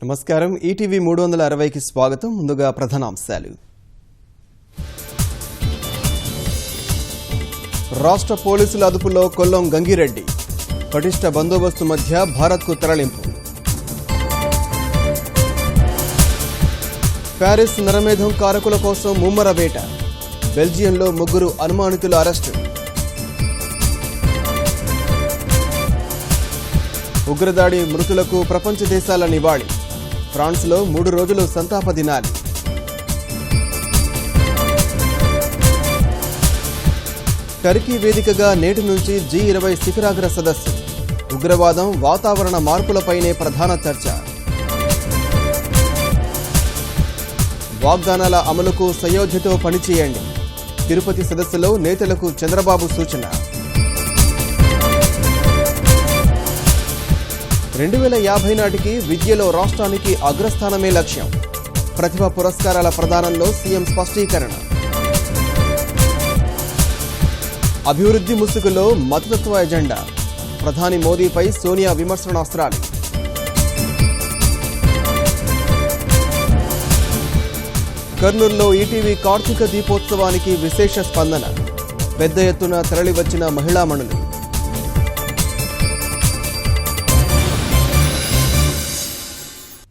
నమస్కారం ఈటీవీ 360కి స్వాగతం. ముందుగా ప్రధానాంశాలు. రాష్ట్ర పోలీసుల అదుపులో కొల్లం గంగిరెడ్డి. పటిష్ట బందోబస్తు మధ్య భారత్కు తరలింపు. ప్యారిస్ నరమేధం కారకుల కోసం ముమ్మర వేట. బెల్జియంలో 3 అనుమానితుల అరెస్టు. ఉగ్రదాడి మృతులకు ప్రపంచ దేశాల నివాళి. ఫ్రాన్స్లో 3 రోజులు సంతాప దినాలు. టర్కీ వేదికగా నేటి నుంచి G20 శిఖరాగ్ర సదస్సు. ఉగ్రవాదం, వాతావరణ మార్పులపైనే ప్రధాన చర్చ. వాగ్దానాల అమలుకు సయోధ్యతో పనిచేయండి. తిరుపతి సదస్సులో నేతలకు చంద్రబాబు సూచన. 2050 నాటికి విద్యలో రాష్ట్రానికి అగ్రస్థానమే లక్ష్యం. ప్రతిభ పురస్కారాల ప్రదానంలో సీఎం స్పష్టీకరణ. అభివృద్ధి ముసుగులో మతతత్వ ఎజెండా. ప్రధాని మోదీపై సోనియా విమర్శనాస్త్రాలు. కర్నూలులో ఈటీవీ కార్తీక దీపోత్సవానికి విశేష స్పందన. పెద్ద ఎత్తున తరలివచ్చిన మహిళామణులు.